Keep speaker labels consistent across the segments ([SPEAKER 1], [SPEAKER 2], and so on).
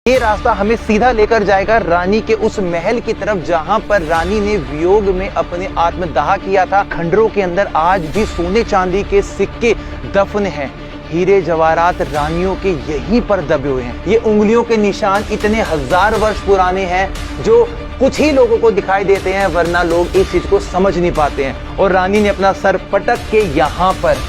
[SPEAKER 1] ये रास्ता हमें सीधा लेकर जाएगा रानी के उस महल की तरफ जहां पर रानी ने वियोग में अपने आत्मदाह किया था। खंडरों के अंदर आज भी सोने चांदी के सिक्के दफन हैं। हीरे जवाहरात रानियों के यहीं पर दबे हुए हैं। ये उंगलियों के निशान इतने हजार वर्ष पुराने हैं जो कुछ ही लोगों को दिखाई देते हैं, वरना लोग इस चीज को समझ नहीं पाते हैं। और रानी ने अपना सर पटक के यहाँ पर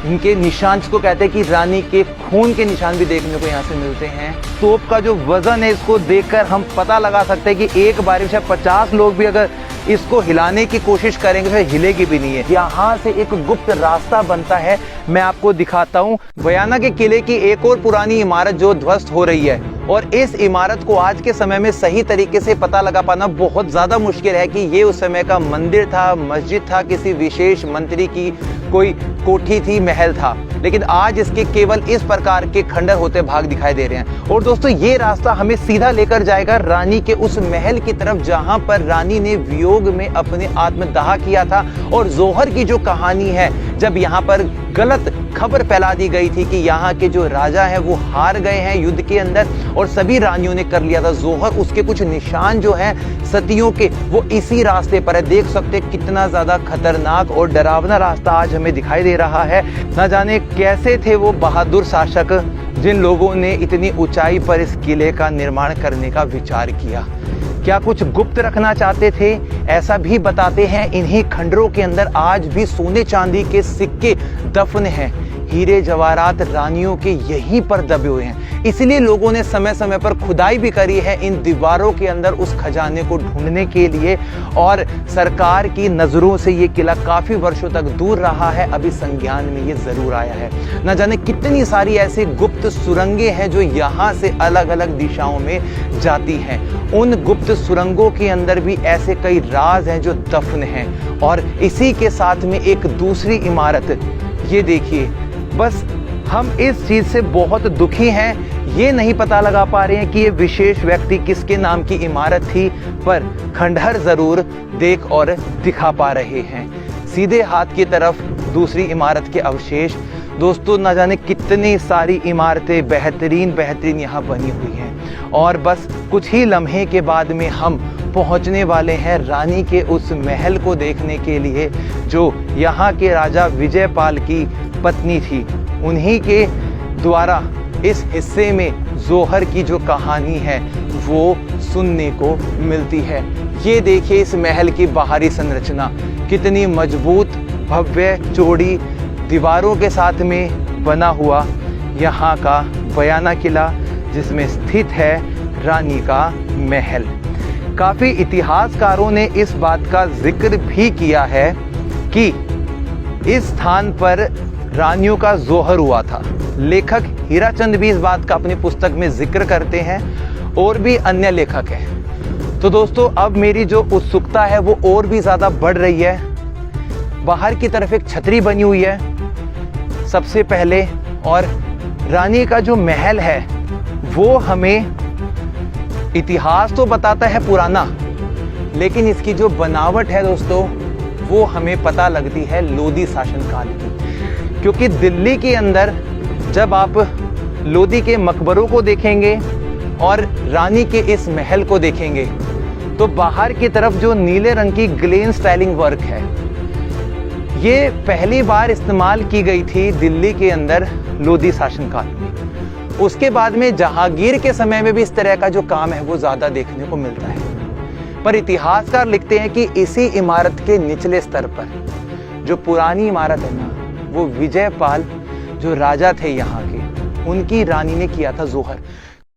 [SPEAKER 1] इनके निशान, जिसको कहते हैं कि रानी के खून के निशान भी देखने को यहाँ से मिलते हैं। तोप का जो वजन है इसको देखकर हम पता लगा सकते हैं कि एक बार में शायद 50 लोग भी अगर इसको हिलाने की कोशिश करेंगे तो हिलेगी भी नहीं है। यहाँ से एक गुप्त रास्ता बनता है, मैं आपको दिखाता हूँ। बयाना के किले की एक और पुरानी इमारत जो ध्वस्त हो रही है, और इस इमारत को आज के समय में सही तरीके से पता लगा पाना बहुत ज्यादा मुश्किल है कि ये उस समय का मंदिर था, मस्जिद था, किसी विशेष मंत्री की कोई कोठी थी, महल था। लेकिन आज इसके केवल इस प्रकार के खंडर होते भाग दिखाई दे रहे हैं। और दोस्तों ये रास्ता हमें सीधा लेकर जाएगा रानी के उस महल की तरफ जहां पर रानी ने वियोग में अपने आत्मदाह किया था। और जोहर की जो कहानी है, जब यहाँ पर गलत खबर फैला दी गई थी कि यहाँ के जो राजा हैं वो हार गए हैं युद्ध के अंदर और सभी रानियों ने कर लिया था जोहर, उसके कुछ निशान जो हैं सतियों के वो इसी रास्ते पर है। देख सकते कितना ज्यादा खतरनाक और डरावना रास्ता आज हमें दिखाई दे रहा है। न जाने कैसे थे वो बहादुर शासक जिन लोगों ने इतनी ऊंचाई पर इस किले का निर्माण करने का विचार किया। क्या कुछ गुप्त रखना चाहते थे? ऐसा भी बताते हैं इन्हीं खंडरों के अंदर आज भी सोने चांदी के सिक्के दफन हैं। हीरे जवाहरात रानियों के यहीं पर दबे हुए हैं। इसलिए लोगों ने समय समय पर खुदाई भी करी है इन दीवारों के अंदर उस खजाने को ढूंढने के लिए। और सरकार की नजरों से ये किला काफी वर्षों तक दूर रहा है, अभी संज्ञान में ये जरूर आया है। न जाने कितनी सारी ऐसी गुप्त सुरंगें हैं जो यहाँ से अलग अलग दिशाओं में जाती हैं। उन गुप्त सुरंगों के अंदर भी ऐसे कई राज हैं जो दफन हैं। और इसी के साथ में एक दूसरी इमारत, ये देखिए, बस हम इस चीज से बहुत दुखी हैं। ये नहीं पता लगा पा रहे हैं कि ये विशेष व्यक्ति किसके नाम की इमारत थी, पर खंडहर जरूर देख और दिखा पा रहे हैं। सीधे हाथ की तरफ दूसरी इमारत के अवशेष। दोस्तों न जाने कितनी सारी इमारतें बेहतरीन यहाँ बनी हुई हैं। और बस कुछ ही लम्हे के बाद में हम पहुंचने वाले हैं रानी के उस महल को देखने के लिए जो यहाँ के राजा विजयपाल की पत्नी थी। उन्हीं के द्वारा इस हिस्से में जोहर की जो कहानी है वो सुनने को मिलती है। ये देखिए इस महल की बाहरी संरचना कितनी मजबूत, भव्य, चौड़ी दीवारों के साथ में बना हुआ यहाँ का बयाना किला, जिसमें स्थित है रानी का महल। काफी इतिहासकारों ने इस बात का जिक्र भी किया है कि इस स्थान पर रानियों का जोहर हुआ था। लेखक हीराचंद भी इस बात का अपनी पुस्तक में जिक्र करते हैं, और भी अन्य लेखक हैं। तो दोस्तों अब मेरी जो उत्सुकता है वो और भी ज्यादा बढ़ रही है। बाहर की तरफ एक छतरी बनी हुई है सबसे पहले, और रानी का जो महल है वो हमें इतिहास तो बताता है पुराना, लेकिन इसकी जो बनावट है दोस्तों वो हमें पता लगती है लोधी शासनकाल की। क्योंकि दिल्ली के अंदर जब आप लोधी के मकबरों को देखेंगे और रानी के इस महल को देखेंगे तो बाहर की तरफ जो नीले रंग की ग्लेन स्टाइलिंग वर्क है, ये पहली बार इस्तेमाल की गई थी दिल्ली के अंदर लोधी शासनकाल में। उसके बाद में जहांगीर के समय में भी इस तरह का जो काम है वो ज्यादा देखने को मिलता है। पर इतिहासकार लिखते हैं कि इसी इमारत के निचले स्तर पर जो पुरानी इमारत है ना, वो विजयपाल जो राजा थे यहाँ के, उनकी रानी ने किया था जोहर।